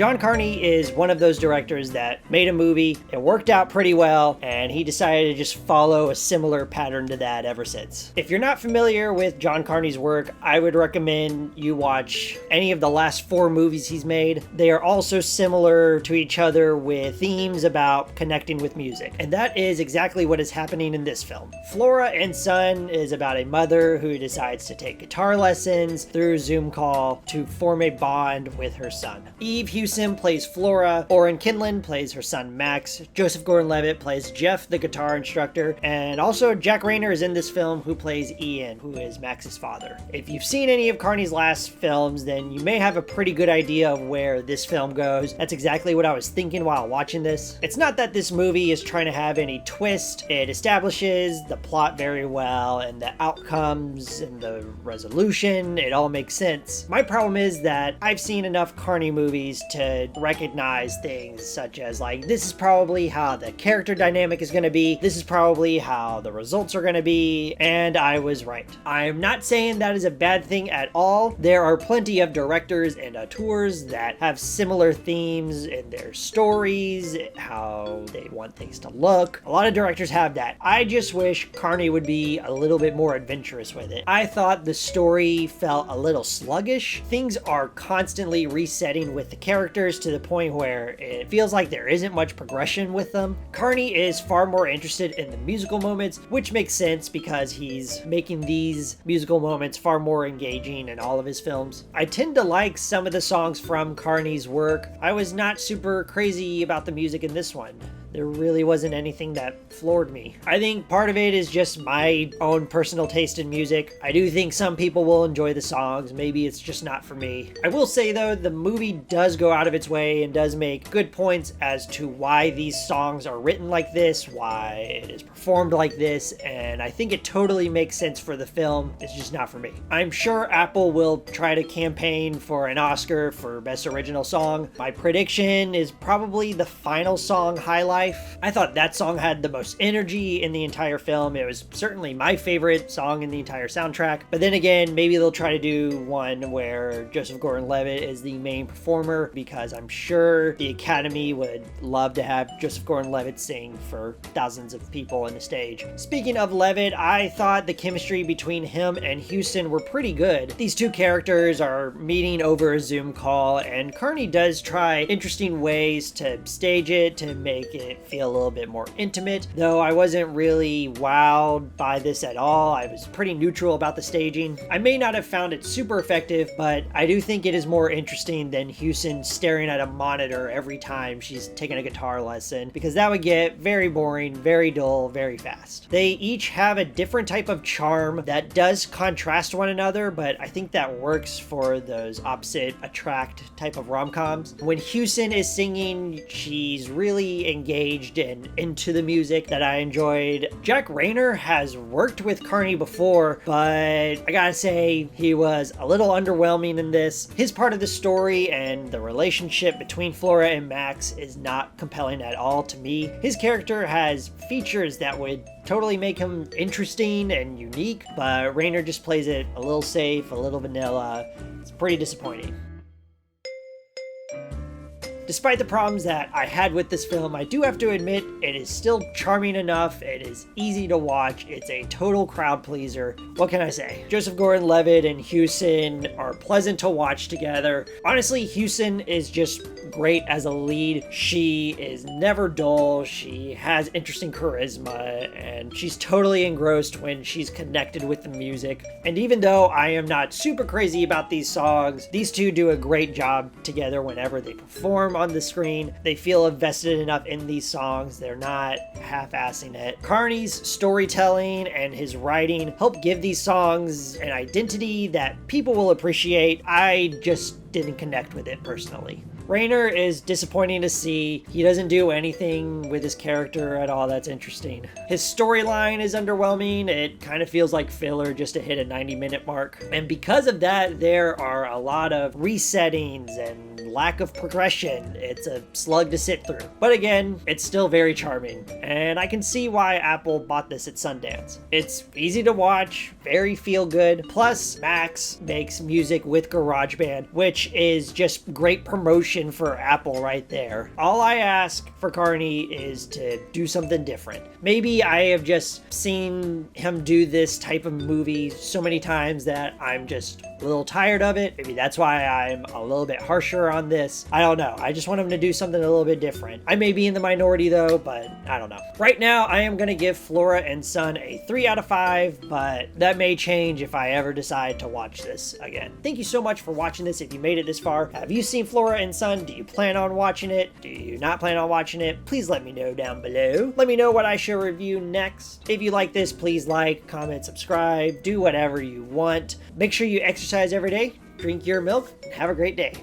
John Carney is one of those directors that made a movie, it worked out pretty well, and he decided to just follow a similar pattern to that ever since. If you're not familiar with John Carney's work, I would recommend you watch any of the last 4 movies he's made. They are also similar to each other with themes about connecting with music, and that is exactly what is happening in this film. Flora and Son is about a mother who decides to take guitar lessons through Zoom call to form a bond with her son. Eve Hewson plays Flora, Oren Kinlan plays her son Max, Joseph Gordon-Levitt plays Jeff, the guitar instructor, and also Jack Reynor is in this film, who plays Ian, who is Max's father. If you've seen any of Carney's last films, then you may have a pretty good idea of where this film goes. That's exactly what I was thinking while watching this. It's not that this movie is trying to have any twist. It establishes the plot very well, and the outcomes and the resolution, it all makes sense. My problem is that I've seen enough Carney movies to recognize things such as, like, this is probably how the character dynamic is going to be, this is probably how the results are going to be, and I was right. I'm not saying that is a bad thing at all. There are plenty of directors and auteurs that have similar themes in their stories, how they want things to look. A lot of directors have that. I just wish Carney would be a little bit more adventurous with it. I thought the story felt a little sluggish. Things are constantly resetting with the characters to the point where it feels like there isn't much progression with them. Carney is far more interested in the musical moments, which makes sense because he's making these musical moments far more engaging in all of his films. I tend to like some of the songs from Carney's work. I was not super crazy about the music in this one. There really wasn't anything that floored me. I think part of it is just my own personal taste in music. I do think some people will enjoy the songs. Maybe it's just not for me. I will say though, the movie does go out of its way and does make good points as to why these songs are written like this, why it is performed like this, and I think it totally makes sense for the film. It's just not for me. I'm sure Apple will try to campaign for an Oscar for Best Original Song. My prediction is probably the final song, High Life. I thought that song had the most energy in the entire film. It was certainly my favorite song in the entire soundtrack. But then again, maybe they'll try to do one where Joseph Gordon-Levitt is the main performer, because I'm sure the Academy would love to have Joseph Gordon-Levitt sing for thousands of people on the stage. Speaking of Levitt, I thought the chemistry between him and Hewson were pretty good. These two characters are meeting over a Zoom call, and Carney does try interesting ways to stage it to make it feel a little bit more intimate, though I wasn't really wowed by this at all. I was pretty neutral about the staging. I may not have found it super effective, but I do think it is more interesting than Hewson staring at a monitor every time she's taking a guitar lesson, because that would get very boring, very dull, very fast. They each have a different type of charm that does contrast one another, but I think that works for those opposite attract type of rom-coms. When Hewson is singing, she's really engaged and into the music that I enjoyed. Jack Reynor has worked with Carney before, but I gotta say, he was a little underwhelming in this. His part of the story and the relationship between Flora and Max is not compelling at all to me. His character has features that would totally make him interesting and unique, but Reynor just plays it a little safe, a little vanilla. It's pretty disappointing. Despite the problems that I had with this film, I do have to admit it is still charming enough. It is easy to watch. It's a total crowd pleaser. What can I say? Joseph Gordon-Levitt and Hewson are pleasant to watch together. Honestly, Hewson is just great as a lead. She is never dull. She has interesting charisma, and she's totally engrossed when she's connected with the music. And even though I am not super crazy about these songs, these two do a great job together whenever they perform on the screen. They feel invested enough in these songs. They're not half-assing it. Carney's storytelling and his writing help give these songs an identity that people will appreciate. I just didn't connect with it personally. Reynor is disappointing to see. He doesn't do anything with his character at all that's interesting. His storyline is underwhelming. It kind of feels like filler just to hit a 90-minute mark. And because of that, there are a lot of resettings and lack of progression. It's a slug to sit through. But again, it's still very charming. And I can see why Apple bought this at Sundance. It's easy to watch, very feel good. Plus, Max makes music with GarageBand, which is just great promotion action for Apple right there. All I ask for Carney is to do something different. Maybe I have just seen him do this type of movie so many times that I'm just a little tired of it. Maybe that's why I'm a little bit harsher on this. I don't know. I just want him to do something a little bit different. I may be in the minority though, but I don't know. Right now, I am going to give Flora and Son a 3 out of 5, but that may change if I ever decide to watch this again. Thank you so much for watching this. If you made it this far, have you seen Flora and Son? Do you plan on watching it? Do you not plan on watching it? Please let me know down below. Let me know what I should review next. If you like this, please like, comment, subscribe, do whatever you want. Make sure you exercise every day, drink your milk, and have a great day.